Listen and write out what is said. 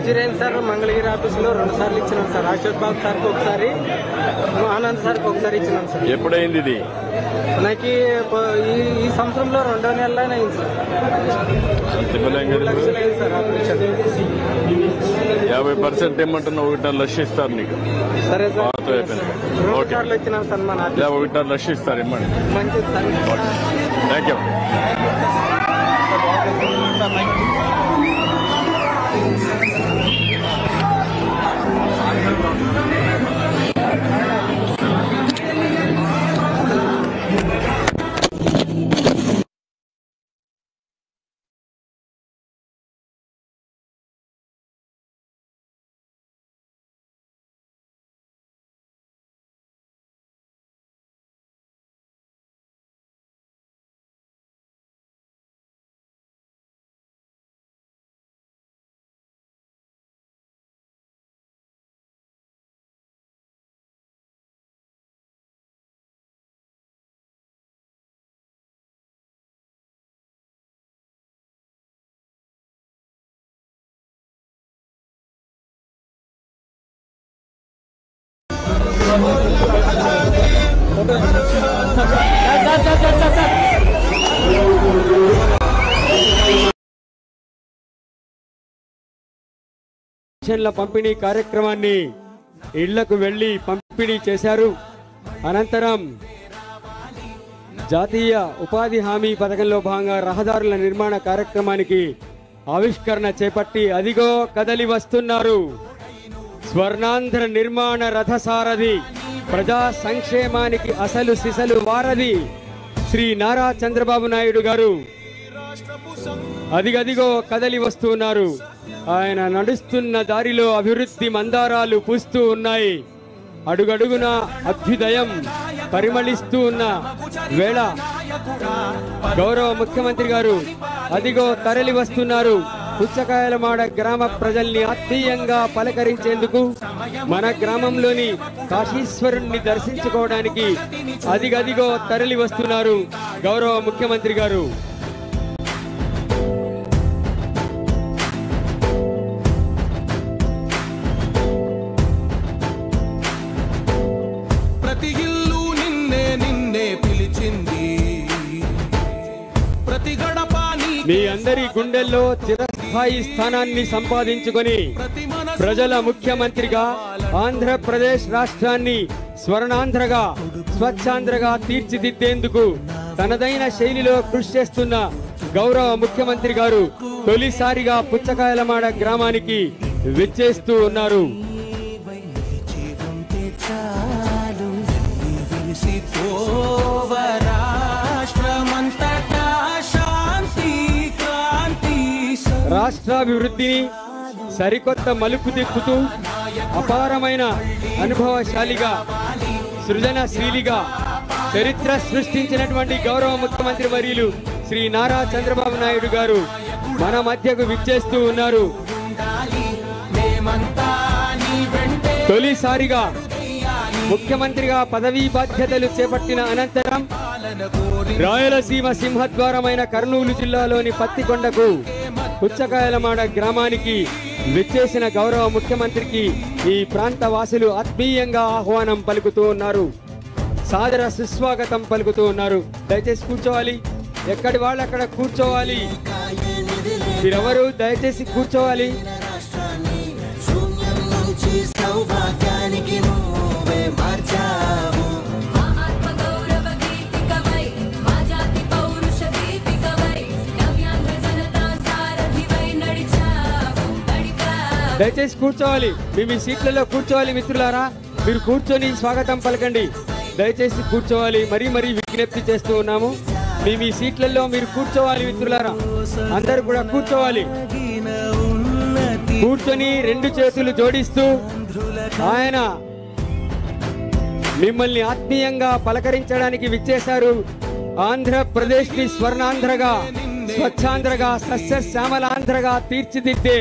మంజూరైంది sir. Mangalagiri ఆఫీసులో 2 సార్లు ఇచ్చినాం సార్. అశోక్ బాబు సార్కి ఒకసారి, ఆనంద్ సార్కి ఒకసారి ఇచ్చినాం సార్. ఎప్పుడైంది ఇది? నాకు ఈ సంవత్సరంలో 2వ నెలలో అయింది సార్. 3 లక్షలు అయింది సార్ ఆపరేషన్. 50% ఏమంటున్నావు? 1.5 లక్షలు ఇస్తారు నీకు. సరే సార్. 2 ఓకే, సార్లు వచ్చినాం సార్. మన 1.5 లక్షలు ఇస్తారు, ఇవ్వండి. మంచిది సార్. Thank you. పెన్షన్ల పంపిణీ కార్యక్రమాన్ని ఇళ్లకు వెళ్లి పంపిణీ చేశారు. అనంతరం జాతీయ ఉపాధి హామీ పథకంలో భాగంగా రహదారుల నిర్మాణ కార్యక్రమానికి ఆవిష్కరణ చేపట్టి అదిగో కదలి వస్తున్నారు స్వర్ణాంధ్ర నిర్మాణ రథసారథి, ప్రజా సంక్షేమానికి అసలు సిసలు వారధి శ్రీ నారా చంద్రబాబు నాయుడు గారు అదిగదిగో కదలి వస్తున్నారు. ఆయన నడుస్తున్న దారిలో అభివృద్ధి మందారాలు పూస్తూ ఉన్నాయి. అడుగడుగున అభ్యుదయం పరిమళిస్తూ ఉన్న వేళ గౌరవ ముఖ్యమంత్రి గారు అదిగో తరలి వస్తున్నారు. పుచ్చకాయలమాడ గ్రామ ప్రజల్ని ఆత్మీయంగా పలకరించేందుకు, మన గ్రామంలోని కాశీశ్వరుణ్ణి దర్శించుకోవడానికి అదిగదిగో తరలి వస్తున్నారు గౌరవ ముఖ్యమంత్రి గారు. ప్రతి ఇల్లు నిన్నే నిన్నే పిలిచింది, ప్రతి గడప మీ అందరి గుండెల్లో చిరస్థాయి స్థానాన్ని సంపాదించుకొని ప్రజల ముఖ్యమంత్రిగా ఆంధ్రప్రదేశ్ రాష్ట్రాన్ని స్వర్ణాంధ్రగా, స్వచ్ఛాంధ్రగా తీర్చిదిద్దేందుకు తనదైన శైలిలో కృషి చేస్తున్న గౌరవ ముఖ్యమంత్రి గారు తొలిసారిగా పుచ్చకాయలమాడ గ్రామానికి విచ్చేస్తూ ఉన్నారు. రాష్ట్రాభివృద్ధిని సరికొత్త మలుపు తిప్పుతూ అపారమైన అనుభవశాలిగా, సృజనశీలిగా చరిత్ర సృష్టించినటువంటి గౌరవ ముఖ్యమంత్రి వర్యులు శ్రీ నారా చంద్రబాబు నాయుడు గారు మన మధ్యకు విచ్చేస్తూ ఉన్నారు. తొలిసారిగా ముఖ్యమంత్రిగా పదవీ బాధ్యతలు చేపట్టిన అనంతరం రాయలసీమ సింహద్వారమైన కర్నూలు జిల్లాలోని పత్తికొండకు పుచ్చకాయలమాడ గ్రామానికి విచ్చేసిన గౌరవ ముఖ్యమంత్రికి ఈ ప్రాంత వాసులు ఆత్మీయంగా ఆహ్వానం పలుకుతూ ఉన్నారు, సాదర సుస్వాగతం పలుకుతూ ఉన్నారు. దయచేసి కూర్చోవాలి, ఎక్కడి వాళ్ళు అక్కడ కూర్చోవాలి. మీరెవరు దయచేసి కూర్చోవాలి. దయచేసి కూర్చోవాలి, మీ సీట్లలో కూర్చోవాలి. మిత్రులారా, మీరు కూర్చొని స్వాగతం పలకండి. దయచేసి కూర్చోవాలి, మరీ విజ్ఞప్తి చేస్తూ ఉన్నాము. మీ సీట్లలో మీరు కూర్చోవాలి. మిత్రులారా, అందరూ కూడా కూర్చోవాలి. కూర్చొని 2 చేతులు జోడిస్తూ ఆయన మిమ్మల్ని ఆత్మీయంగా పలకరించడానికి విచ్చేశారు. ఆంధ్రప్రదేశ్ ని స్వర్ణాంధ్రగా, స్వచ్ఛాంధ్రగా, సస్యశ్యామలాంధ్రగా తీర్చిదిద్దే